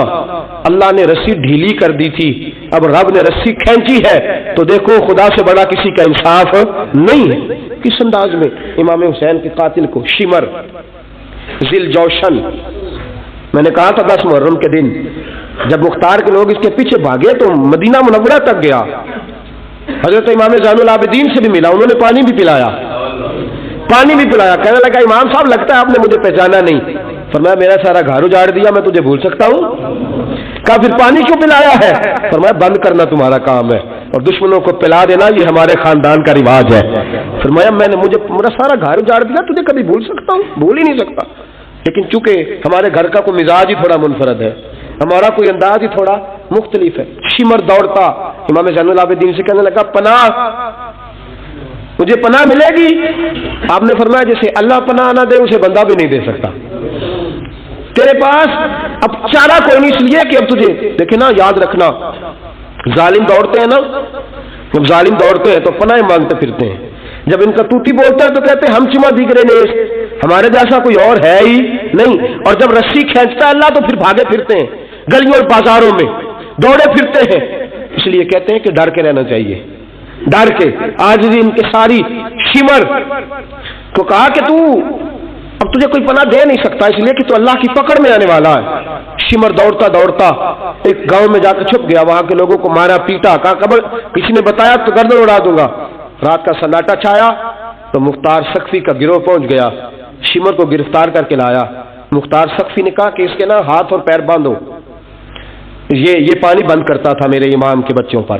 S1: اللہ نے رسی ڈھیلی کر دی تھی اب رب نے رسی کھینچی ہے تو دیکھو خدا سے بڑا کسی کا انصاف نہیں ہے۔ کس انداز میں امام حسین کے قاتل کو شمر ذیل جوشن، میں نے کہا تھا 10 محرم کے دن جب مختار کے لوگ اس کے پیچھے بھاگے تو مدینہ منورہ تک گیا، حضرت امام زین العابدین سے بھی ملا، انہوں نے پانی بھی پلایا، کہنے لگا امام صاحب لگتا ہے آپ نے مجھے پہچانا نہیں۔ فرمایا میرا سارا گھر اجاڑ دیا، میں تجھے بھول سکتا ہوں؟ کہا پھر پانی کیوں پلایا ہے؟ فرمایا بند کرنا تمہارا کام ہے اور دشمنوں کو پلا دینا یہ ہمارے خاندان کا رواج ہے۔ فرمایا میرا سارا گھر اجاڑ دیا، تجھے کبھی بھول سکتا ہوں؟ بھول ہی نہیں سکتا، لیکن چونکہ ہمارے گھر کا کوئی مزاج ہی تھوڑا منفرد ہے، ہمارا کوئی انداز ہی تھوڑا مختلف ہے۔ شمر دوڑتا امام زین العابدین سے کہنے لگا پناہ، مجھے پناہ ملے گی؟ آپ نے فرمایا جسے اللہ پناہ نہ دے اسے بندہ بھی نہیں دے سکتا، تیرے پاس اب چارہ کوئی نہیں، اس لیے کہ اب تجھے دیکھے نا، یاد رکھنا ظالم دوڑتے ہیں نا، جب ظالم دوڑتے ہیں تو پناہ مانگتے پھرتے ہیں، جب ان کا توتی بولتا ہے تو کہتے ہیں ہم چما دیگرے نیش، ہمارے جیسا کوئی اور ہے ہی نہیں، اور جب رسی کھینچتا ہے اللہ تو پھر بھاگے پھرتے ہیں گلیوں اور بازاروں میں، دوڑے پھرتے ہیں۔ اس لیے کہتے ہیں کہ ڈر کے رہنا چاہیے، ڈر کے۔ آج بھی ان کے ساری شمر کو کہا کہ تو اب تجھے کوئی پناہ دے نہیں سکتا، اس لیے کہ تو اللہ کی پکڑ میں آنے والا ہے۔ شمر دوڑتا دوڑتا ایک گاؤں میں جا کر چھپ گیا، وہاں کے لوگوں کو مارا پیٹا، کہا قبر کسی نے بتایا تو گردن اڑا دوں گا۔ رات کا سناٹا چھایا تو مختار سقفی کا گروہ پہنچ گیا، شمر کو گرفتار کر کے لایا۔ مختار سقفی نے کہا کہ اس کے نا ہاتھ اور پیر باندھو، یہ پانی بند کرتا تھا میرے امام کے بچوں پر،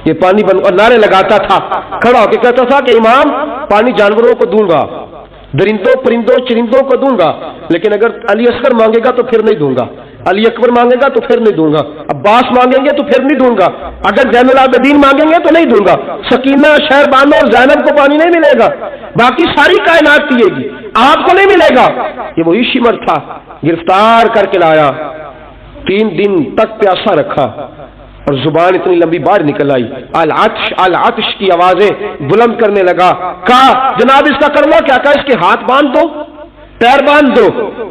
S1: یہ پانی بند، اور نعرے لگاتا تھا، کھڑا ہو کے کہتا تھا کہ امام پانی جانوروں کو دوں گا، درندوں پرندوں چرندوں کو دوں گا، لیکن اگر علی اصغر مانگے گا تو پھر نہیں دوں گا، علی اکبر مانگے گا تو پھر نہیں دوں گا، عباس مانگیں گے تو پھر نہیں دوں گا، اگر زین العابدین مانگیں گے تو نہیں دوں گا، سکینہ شہربانو اور زینب کو پانی نہیں ملے گا، باقی ساری کائنات پیے گی، آپ کو نہیں ملے گا۔ یہ وہی شمر تھا، گرفتار کر کے لایا، 3 دن تک پیاسا رکھا اور زبان اتنی لمبی باہر نکل آئی، العطش العطش کی آوازیں بلند کرنے لگا۔ کہا جناب اس کا کرنا کیا؟ کہا اس کے ہاتھ باندھ دو، پیر باندھ دو،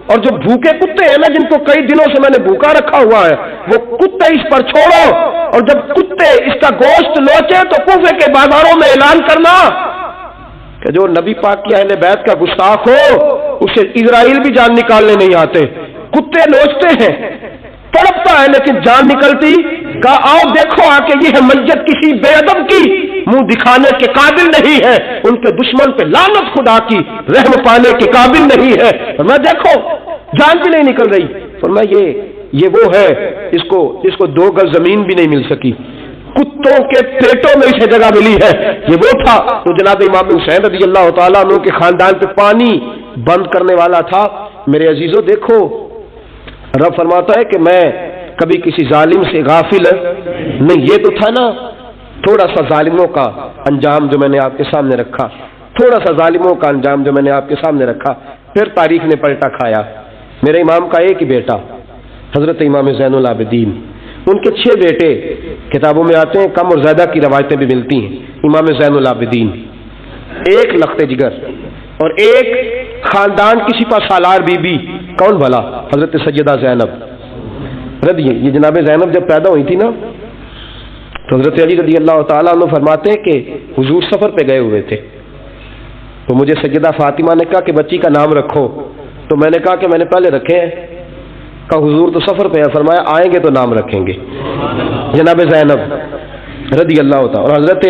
S1: اور جو بھوکے کتے ہیں نا جن کو کئی دنوں سے میں نے بھوکا رکھا ہوا ہے وہ کتے اس پر چھوڑو، اور جب کتے اس کا گوشت لوچے تو کوفے کے بازاروں میں اعلان کرنا کہ جو نبی پاک کی اہل بیت کا گستاخ ہو اسے اسرائیل بھی جان نکالنے نہیں آتے، کتے لوچتے ہیں، تڑپتا ہے لیکن جان نکلتی۔ کہا آؤ دیکھو آ کے یہ ہے میت کسی بے ادب کی، منہ دکھانے کے قابل نہیں ہے، ان کے دشمن پہ لعنت خدا کی، رحم پانے کے قابل نہیں ہے، اور میں دیکھو جان بھی نہیں نکل رہی، اور میں یہ وہ ہے اس کو 2 گز زمین بھی نہیں مل سکی، کتوں کے پیٹوں میں اسے جگہ ملی ہے۔ یہ وہ تھا تو جناب امام حسین رضی اللہ تعالیٰ عنہ کے خاندان پہ پانی بند کرنے والا تھا۔ میرے عزیزو دیکھو رب فرماتا ہے کہ میں کبھی کسی ظالم سے غافل نہیں، یہ تو تھا نا تھوڑا سا ظالموں کا انجام جو میں نے آپ کے سامنے رکھا، تھوڑا سا ظالموں کا انجام جو میں نے آپ کے سامنے رکھا، پھر تاریخ نے پلٹا کھایا۔ میرے امام کا ایک ہی بیٹا حضرت امام زین العابدین، ان کے 6 بیٹے کتابوں میں آتے ہیں، کم اور زیادہ کی روایتیں بھی ملتی ہیں۔ امام زین العابدین ایک لخت جگر اور ایک خاندان کی سپہ سالار بی بی، کون بھلا؟ حضرت سیدہ زینب رضی، یہ جناب زینب جب پیدا ہوئی تھی نا تو حضرت علی رضی اللہ تعالیٰ عنہ فرماتے ہیں کہ حضور سفر پہ گئے ہوئے تھے تو مجھے سیدہ فاطمہ نے کہا کہ بچی کا نام رکھو، تو میں نے کہا کہ میں نے پہلے رکھے ہیں، کہا حضور تو سفر پہ ہے، فرمایا آئیں گے تو نام رکھیں گے، جناب زینب رضی اللہ تعالیٰ۔ اور حضرت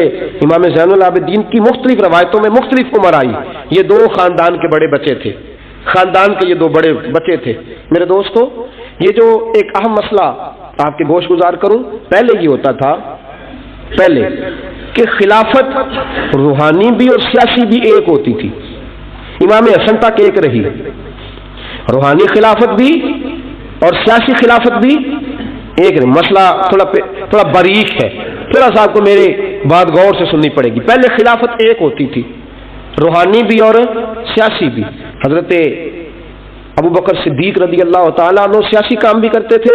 S1: امام زین العابدین کی مختلف روایتوں میں مختلف عمر آئی، یہ 2 خاندان کے بڑے بچے تھے، خاندان کے یہ 2 بڑے بچے تھے۔ میرے دوستو یہ جو ایک اہم مسئلہ آپ کے گوش گزار کروں، پہلے یہ ہوتا تھا پہلے کہ خلافت روحانی بھی اور سیاسی بھی ایک ہوتی تھی، امام حسن تک ایک رہی، روحانی خلافت بھی اور سیاسی خلافت بھی ایک رہی۔ مسئلہ تھوڑا باریک ہے، تھوڑا سا آپ کو میرے بات غور سے سننی پڑے گی۔ پہلے خلافت ایک ہوتی تھی، روحانی بھی اور سیاسی بھی۔ حضرت ابو بکر صدیق رضی اللہ تعالیٰ عنہ سیاسی کام بھی کرتے تھے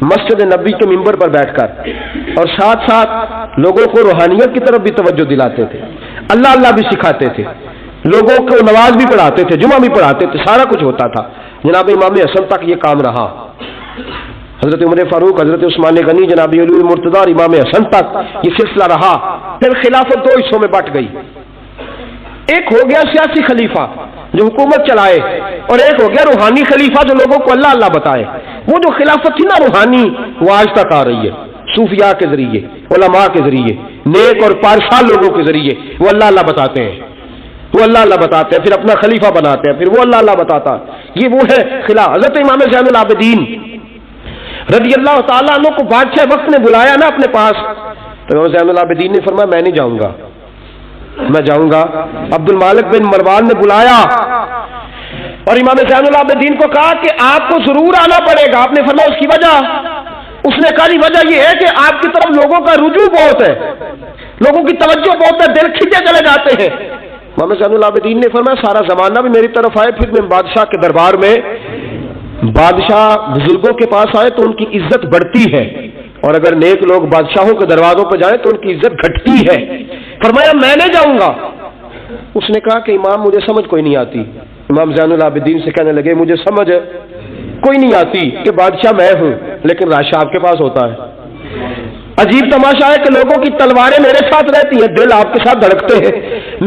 S1: مسجد نبی کے ممبر پر بیٹھ کر، اور ساتھ ساتھ لوگوں کو روحانیت کی طرف بھی توجہ دلاتے تھے، اللہ اللہ بھی سکھاتے تھے، لوگوں کو نماز بھی پڑھاتے تھے، جمعہ بھی پڑھاتے تھے، سارا کچھ ہوتا تھا۔ جناب امام حسن تک یہ کام رہا۔ حضرت عمر فاروق، حضرت عثمان غنی، جناب علی مرتضی اور امام حسن تک یہ سلسلہ رہا. پھر خلافت دو حصوں میں بٹ گئی. ایک ہو گیا سیاسی خلیفہ جو حکومت چلائے، اور ایک ہو گیا روحانی خلیفہ جو لوگوں کو اللہ اللہ بتائے. وہ جو خلافت تھی نا روحانی، وہ آج تک آ رہی ہے. صوفیاء کے ذریعے، علماء کے ذریعے، نیک اور پارسال لوگوں کے ذریعے وہ اللہ اللہ بتاتے ہیں، وہ اللہ اللہ بتاتے ہیں، پھر اپنا خلیفہ بناتے ہیں، پھر وہ اللہ اللہ بتاتا. یہ وہ ہے خلاف. حضرت امام زین العابدین رضی اللہ تعالیٰ عنہ کو بادشاہ وقت نے بلایا نا اپنے پاس، تو امام زین العابدین نے فرمایا میں نہیں جاؤں گا، میں جاؤں گا. عبد المالک بن مروان نے بلایا اور امام زین العابدین کو کہا کہ آپ کو ضرور آنا پڑے گا. آپ نے فرمایا اس کی وجہ؟ اس نے کہا وجہ یہ ہے کہ آپ کی طرف لوگوں کا رجوع بہت ہے، لوگوں کی توجہ بہت ہے، دل کھینچے چلے جاتے ہیں. امام زین العابدین نے فرمایا سارا زمانہ بھی میری طرف آئے، پھر میں بادشاہ کے دربار میں، بادشاہ بزرگوں کے پاس آئے تو ان کی عزت بڑھتی ہے، اور اگر نیک لوگ بادشاہوں کے دروازوں پہ جائیں تو ان کی عزت گھٹتی ہے. فرمایا میں نہیں جاؤں گا. اس نے کہا کہ امام مجھے سمجھ کوئی نہیں آتی. امام زین العابدین سے کہنے لگے مجھے سمجھ کوئی نہیں آتی کہ بادشاہ میں ہوں لیکن راشا آپ کے پاس ہوتا ہے. عجیب تماشا ہے کہ لوگوں کی تلواریں میرے ساتھ رہتی ہیں، دل آپ کے ساتھ دھڑکتے ہیں.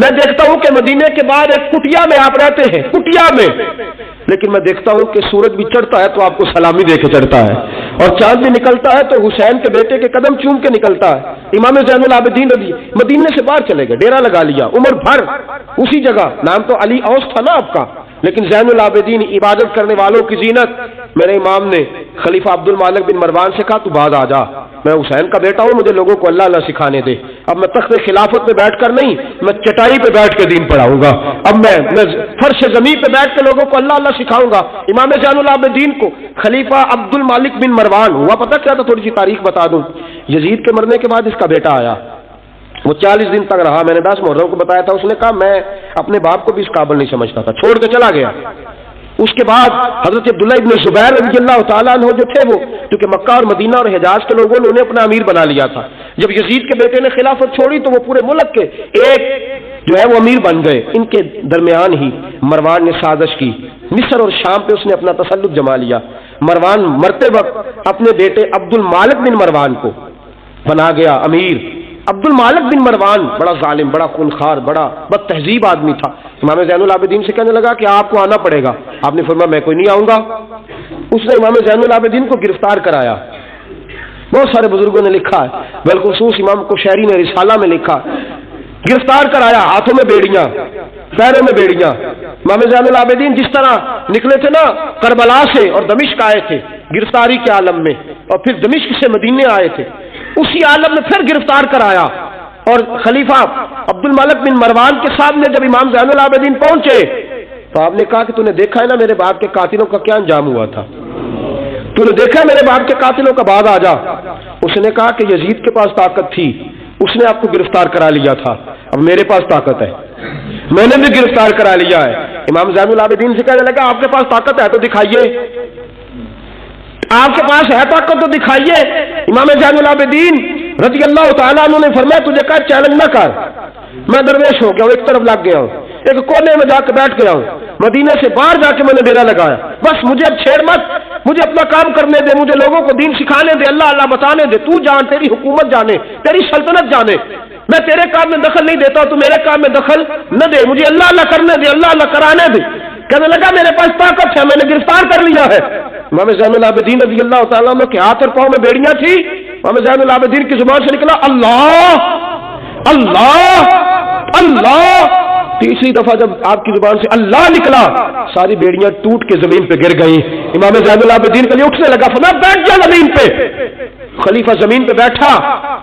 S1: میں دیکھتا ہوں کہ مدینے کے بعد ایک کٹیا میں آپ رہتے ہیں، کٹیا میں، لیکن میں دیکھتا ہوں کہ سورج بھی چڑھتا ہے تو آپ کو سلامی دے کے چڑھتا ہے، اور چاند بھی نکلتا ہے تو حسین کے بیٹے کے قدم چوم کے نکلتا ہے. امام زین العابدین مدینے سے باہر چلے گئے، ڈیرا لگا لیا عمر بھر اسی جگہ. نام تو علی اوس تھا نا آپ کا، لیکن زین العابدین عبادت کرنے والوں کی زینت. میرے امام نے خلیفہ عبد المالک بن مروان سے کہا تو بعد آ جا، میں حسین کا بیٹا ہوں، مجھے لوگوں کو اللہ اللہ سکھانے دے. اب میں تخت خلافت پہ بیٹھ کر نہیں، میں چٹائی پہ بیٹھ کے دین پڑھاؤں گا. اب میں فرش زمین پہ بیٹھ کے لوگوں کو اللہ اللہ سکھاؤں گا. امام زین العابدین کو خلیفہ عبد المالک بن مروان ہوا پتہ کیا تھا؟ تھوڑی سی تاریخ بتا دوں. یزید کے مرنے کے بعد اس کا بیٹا آیا، وہ 40 دن تک رہا. میں نے 10 محرم کو بتایا تھا. اس نے کہا میں اپنے باپ کو بھی اس قابل نہیں سمجھتا تھا، چھوڑ کے چلا گیا. اس کے بعد حضرت عبداللہ ابن زبیر رضی اللہ تعالیٰ عنہ جو تھے، وہ کیونکہ مکہ اور مدینہ اور حجاز کے لوگوں نے انہیں اپنا امیر بنا لیا تھا. جب یزید کے بیٹے نے خلافت چھوڑی تو وہ پورے ملک کے ایک جو ہے وہ امیر بن گئے. ان کے درمیان ہی مروان نے سازش کی، مصر اور شام پہ اس نے اپنا تسلط جما لیا. مروان مرتے وقت اپنے بیٹے عبد المالک بن مروان کو بنا گیا امیر. عبد المالک بن مروان بڑا ظالم، بڑا خونخوار، بڑا بد تہذیب آدمی تھا. امام زین العابدین سے کہنے لگا کہ آپ کو آنا پڑے گا. آپ نے فرمایا میں کوئی نہیں آؤں گا. اس نے امام زین العابدین کو گرفتار کرایا. بہت سارے بزرگوں نے لکھا ہے، بالخصوص امام کوشیری نے رسالہ میں لکھا، گرفتار کرایا، ہاتھوں میں بیڑیاں، پیروں میں بیڑیاں. امام زین العابدین جس طرح نکلے تھے نا کربلا سے اور دمشق آئے تھے گرفتاری کے عالم میں، اور پھر دمشق سے مدینے آئے تھے، اسی عالم میں پھر گرفتار کرایا. اور خلیفہ عبد المالک بن مروان کے سامنے جب امام زین العابدین پہنچے تو آپ نے کہا کہ تو نے دیکھا ہے نا میرے باپ کے قاتلوں کا کیا انجام ہوا تھا، تو نے دیکھا ہے میرے باپ کے قاتلوں کا، بعد آ جا. اس نے کہا کہ یزید کے پاس طاقت تھی، اس نے آپ کو گرفتار کرا لیا تھا، اب میرے پاس طاقت ہے، میں نے بھی گرفتار کرا لیا ہے. امام زین العابدین سے کہنے لگا آپ کے پاس طاقت ہے تو دکھائیے، آپ کے پاس ہے طاقت تو دکھائیے. امام زین العابدین رضی اللہ تعالیٰ عنہ نے فرمایا تجھے کہا چیلنج نہ کر، میں درویش ہو گیا ہوں، ایک طرف لگ گیا ہوں، ایک کونے میں جا کے بیٹھ گیا ہوں، مدینے سے باہر جا کے میں نے ڈیرا لگایا. بس مجھے اب چھیڑ مت، مجھے اپنا کام کرنے دے، مجھے لوگوں کو دین سکھانے دے، اللہ اللہ بتانے دے. تو جان، تیری حکومت جانے، تیری سلطنت جانے، میں تیرے کام میں دخل نہیں دیتا، تو میرے کام میں دخل نہ دے، مجھے اللہ اللہ کرنے دے، اللہ اللہ کرانے دے. کہنے لگا میرے پاس طاقت ہے، میں نے گرفتار کر لیا ہے. امام زین العابدین رضی اللہ تعالیٰ عنہ کے ہاتھ اور پاؤں میں بیڑیاں تھی. امام زین العابدین کی زبان سے نکلا اللہ اللہ اللہ. تیسری دفعہ جب آپ کی زبان سے اللہ نکلا ساری بیڑیاں ٹوٹ کے زمین پہ گر گئیں. امام زین العابدین کے لیے اٹھنے لگا، فرمایا بیٹھ جا زمین پہ. خلیفہ زمین پہ بیٹھا.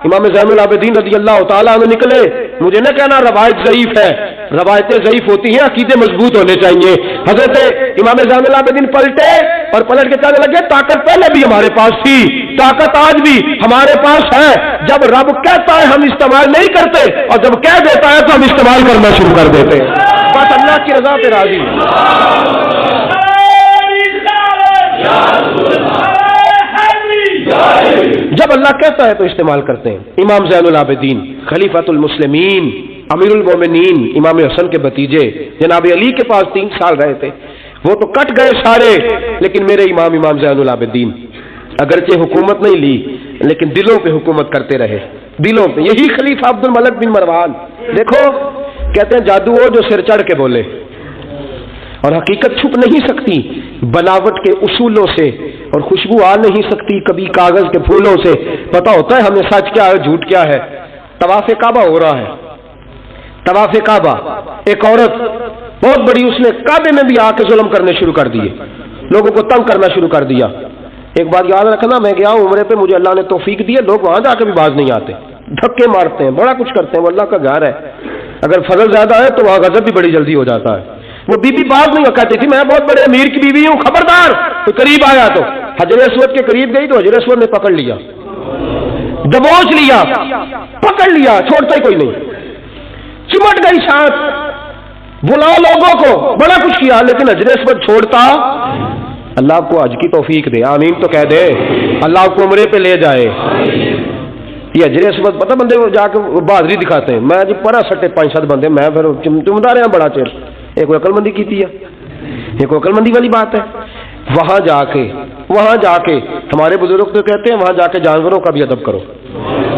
S1: امام زین العابدین رضی اللہ تعالیٰ عنہ نکلے. مجھے نہ کہنا روایت ضعیف ہے، روایتیں ضعیف ہوتی ہیں، عقیدے مضبوط ہونے چاہیے. حضرت امام زین العابدین پلٹے اور پلٹ کے کہنے لگے طاقت پہلے بھی ہمارے پاس تھی، طاقت آج بھی ہمارے پاس ہے. جب رب کہتا ہے ہم استعمال نہیں کرتے، اور جب کہہ دیتا ہے تو ہم استعمال کرنا شروع کر دیتے. بس اللہ کی رضا پہ راضی. جب اللہ کہتا ہے تو استعمال کرتے ہیں. امام زین العابدین خلیفۃ المسلمین امیر المومنین امام حسن کے بھتیجے جناب علی کے پاس 3 سال رہے تھے. وہ تو کٹ گئے سارے، لیکن میرے امام زین العابدین اگرچہ حکومت نہیں لی لیکن دلوں پہ حکومت کرتے رہے، دلوں پہ. یہی خلیفہ عبد الملک بن مروان. دیکھو کہتے ہیں جادو وہ جو سر چڑھ کے بولے، اور حقیقت چھپ نہیں سکتی بناوٹ کے اصولوں سے، اور خوشبو آ نہیں سکتی کبھی کاغذ کے پھولوں سے. پتہ ہوتا ہے ہمیں سچ کیا ہے جھوٹ کیا ہے. طواف کعبہ ہو رہا ہے، طواف کعبہ، ایک عورت بہت بڑی، اس نے کعبے میں بھی آ کے ظلم کرنے شروع کر دیے، لوگوں کو تنگ کرنا شروع کر دیا. ایک بات یاد رکھنا، میں گیا ہوں عمرے پہ، مجھے اللہ نے توفیق دی ہے، لوگ وہاں جا کے بھی باز نہیں آتے، دھکے مارتے ہیں، بڑا کچھ کرتے ہیں. وہ اللہ کا گھر ہے، اگر فضل زیادہ ہے تو وہاں غضب بھی بڑی جلدی ہو جاتا ہے. وہ بی بی باز نہیں ہو، کہتی تھی میں بہت بڑے امیر کی بیوی ہوں، خبردار. تو قریب آیا تو حجر اسود کے قریب گئی تو حجر اسود نے پکڑ لیا، دبوچ لیا، پکڑ لیا، چھوڑتا ہی کوئی نہیں. چمٹ گئی ساتھ، بلا لوگوں کو، بڑا کچھ کیا، لیکن حجر اسود چھوڑتا. اللہ آپ کو حج کی توفیق دے، آمین تو کہہ دے. اللہ آپ کو عمرے پہ لے جائے. یہ حجر اسود پتہ بندے جا کے بہادری دکھاتے ہیں، میں جی پرا سٹے 5-7 بندے، میں پھر چمدا رہا بڑا چیر. ایک کوئی عقل مندی کی ہے، ایک عقل مندی والی بات ہے. وہاں جا کے ہمارے بزرگ تو کہتے ہیں وہاں جا کے جانوروں کا بھی ادب کرو.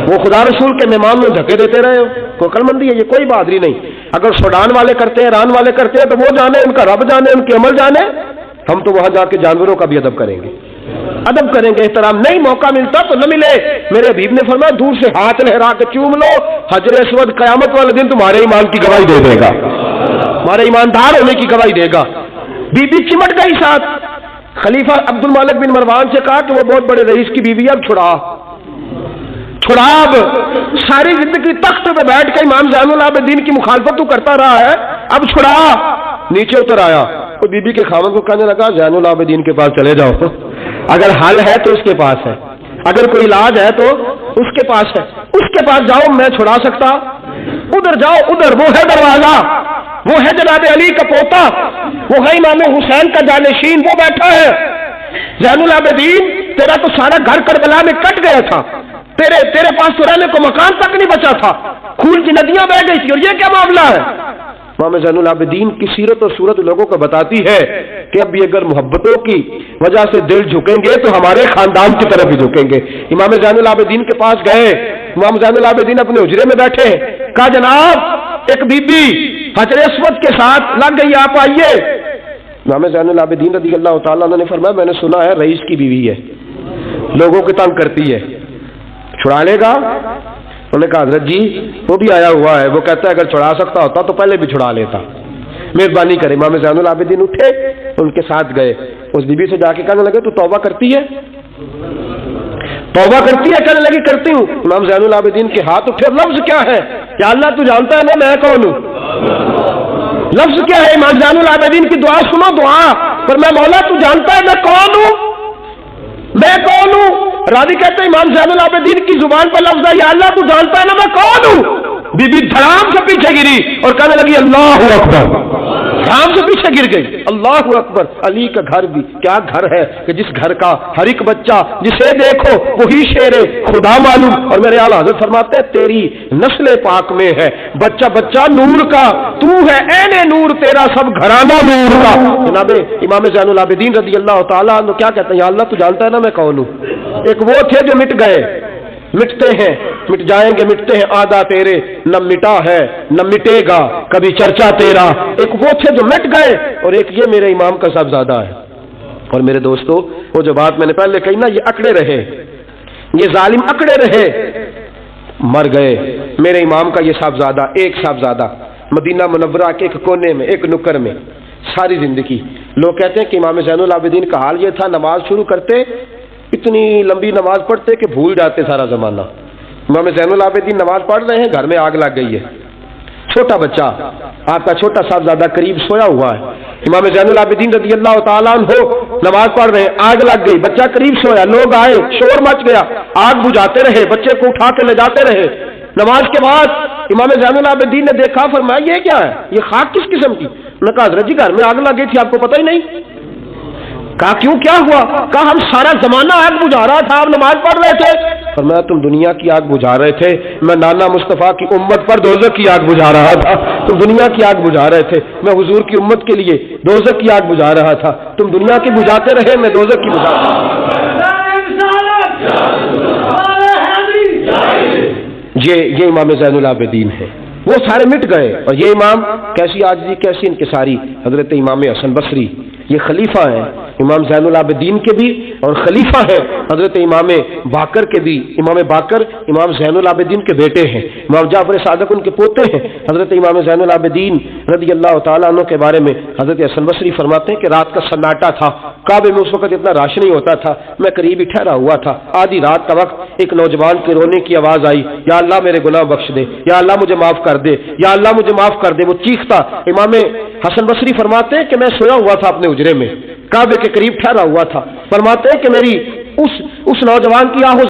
S1: وہ خدا رسول کے مہمان میں دھکے دیتے رہے ہو، کوئی عقل مندی ہے؟ یہ کوئی بہادری نہیں. اگر سوڈان والے کرتے ہیں، ایران والے کرتے ہیں، تو وہ جانے، ان کا رب جانے، ان کے عمل جانے. ہم تو وہاں جا کے جانوروں کا بھی ادب کریں گے، احترام. نہیں موقع ملتا تو نہ ملے. میرے حبیب نے فرمایا دور سے ہاتھ لہرا کے چوم لو. حجر اسود قیامت والے دن تمہارے ایمان کی گواہی دے دے گا، ہمارے ایماندار ہونے کی گواہی دے گا. بی بی چمٹ گئی ساتھ. خلیفہ عبد الملک بن مروان سے کہا کہ وہ بہت بڑے رئیس کی بیوی، اب چھڑا. اب ساری زندگی تخت پہ بیٹھ کے امام زین العابدین کی مخالفت تو کرتا رہا ہے، اب چھڑا. نیچے اتر آیا، وہ بی بی کے خاوند کو کہنے لگا زین العابدین کے پاس چلے جاؤ، اگر حل ہے تو اس کے پاس ہے، اگر کوئی علاج ہے تو اس کے پاس ہے، اس کے پاس جاؤ، میں چھڑا سکتا. ادھر جاؤ، ادھر وہ ہے دروازہ، وہ ہے جناب علی کا پوتا، وہ ہے امام حسین کا جانشین، وہ بیٹھا ہے. زین العابدین تیرا تو سارا گھر کربلا میں کٹ گیا تھا، تیرے پاس تو رہنے کو مکان تک نہیں بچا تھا، خون کی ندیاں بہہ گئی تھی، اور یہ کیا معاملہ ہے؟ امام زین العابدین کی سیرت اور صورت لوگوں کو بتاتی ہے کہ اب بھی اگر محبتوں کی وجہ سے دل جھکیں گے تو ہمارے خاندان کی طرف ہی جھکیں گے. امام زین العابدین کے پاس گئے، امام زین العابدین اپنے حجرے میں بیٹھے، کہا جناب ایک بی بی حجر اسود کے ساتھ لگ گئی، آپ آئیے. امام زین العابدین رضی اللہ تعالیٰ عنہ نے فرمایا میں نے سنا ہے رئیس کی بیوی ہے، لوگوں کو تنگ کرتی ہے، چھڑا لے گا؟ انہوں نے کہا حضرت جی وہ بھی آیا ہوا ہے، وہ کہتا ہے اگر چھڑا سکتا ہوتا تو پہلے بھی چھڑا لیتا، مہربانی کرے. امام زین العابدین اٹھے، ان کے ساتھ گئے، اس بی بی سے جا کے کہنے لگے تو توبہ کرتی ہے؟ توبہ کرتی ہے؟ کہنے لگی کرتی ہوں. امام زین العابدین کے ہاتھ اٹھے، لفظ کیا ہے؟ یا اللہ تو جانتا ہے نا میں کون ہوں. لفظ کیا ہے؟ امام زین العابدین کی دعا سنو، دعا پر میں مولا تو جانتا ہے میں کون ہوں، میں کون ہوں. راضی کہتے ہیں امام زین العابدین کی زبان پر لفظ ہے یا اللہ تو جانتا ہے نا میں کون ہوں. بی بی دھڑام سے پیچھے گری اور کہنے لگی اللہ اکبر، دھڑام سے پیچھے گر گئی. اللہ اکبر. علی کا گھر بھی کیا گھر ہے کہ جس گھر کا ہر ایک بچہ جسے دیکھو وہی شیر خدا معلوم. اور میرے اعلیٰ حضرت فرماتے ہیں تیری نسل پاک میں ہے بچہ بچہ نور کا، تو ہے عین نور، تیرا سب گھرانہ نور کا. جناب امام زین العابدین رضی اللہ تعالیٰ عنہ کیا کہتے ہیں یا اللہ تو جانتا ہے نا میں کون ہوں. ایک وہ تھے جو مٹ گئے، مٹتے ہیں، مٹ جائیں گے، مٹتے ہیں، آدھا تیرے نہ مٹا ہے نہ مٹے گا کبھی چرچا تیرا. ایک وہ تھے جو مٹ گئے، اور ایک یہ میرے امام کا صاحبزادہ ہے. اور میرے دوستو وہ جو بات میں نے پہلے کہی نا، یہ اکڑے رہے، یہ ظالم اکڑے رہے، مر گئے. میرے امام کا یہ صاحبزادہ، ایک صاحبزادہ مدینہ منورہ کے ایک کونے میں، ایک نکر میں ساری زندگی. لوگ کہتے ہیں کہ امام زین العابدین کا حال یہ تھا نماز شروع کرتے اتنی لمبی نماز پڑھتے کہ بھول جاتے سارا زمانہ. امام زین العابدین نماز پڑھ رہے ہیں، گھر میں آگ لگ گئی ہے، چھوٹا بچہ آپ کا چھوٹا صاحبزادہ قریب سویا ہوا ہے. امام زین العابدین رضی اللہ تعالیٰ عنہ نماز پڑھ رہے ہیں، آگ لگ گئی، بچہ قریب سویا، لوگ آئے، شور مچ گیا، آگ بجھاتے رہے، بچے کو اٹھا کے لے جاتے رہے. نماز کے بعد امام زین العابدین نے دیکھا، فرمایا یہ کیا ہے، یہ خاک کس قسم کی؟ انہوں نے کہا حضرت جی گھر میں آگ لگ گئی تھی، آپ کو پتہ ہی نہیں. کہا کیوں کیا ہوا؟ کہا ہم سارا زمانہ آگ بجھا رہا تھا، آپ نماز پڑھ رہے تھے. فرمایا تم دنیا کی آگ بجھا رہے تھے، میں نانا مصطفیٰ کی امت پر دوزخ کی آگ بجھا رہا تھا. تم دنیا کی آگ بجھا رہے تھے، میں حضور کی امت کے لیے دوزخ کی آگ بجھا رہا تھا. تم دنیا کی بجھاتے رہے، میں دوزخ کی بجھا رہا تھا. یہ امام زین العابدین ہے، وہ سارے مٹ گئے، اور یہ امام کیسی عاجزی کیسی انکساری، حضرت امام حسن بصری یہ خلیفہ ہیں امام زین العابدین کے بھی، اور خلیفہ ہیں حضرت امام باقر کے بھی۔ امام باقر امام زین العابدین کے بیٹے ہیں، امام جعفر صادق ان کے پوتے ہیں۔ حضرت امام زین العابدین رضی اللہ تعالیٰ عنہ کے بارے میں حضرت حسن بصری فرماتے ہیں کہ رات کا سناٹا تھا، کعبے میں اس وقت اتنا راش نہیں ہوتا تھا، میں قریب ہی ٹھہرا ہوا تھا، آدھی رات کا وقت ایک نوجوان کے رونے کی آواز آئی، یا اللہ میرے گناہ بخش دے، یا اللہ مجھے معاف کر دے، یا اللہ مجھے معاف کر دے، وہ چیختا۔ امام حسن بصری فرماتے ہیں کہ میں سویا ہوا تھا اپنے حجرے میں، کعبے کے قریب ٹھہرا ہوا تھا، فرماتے ہیں کہ میری اس نوجوان کی آہو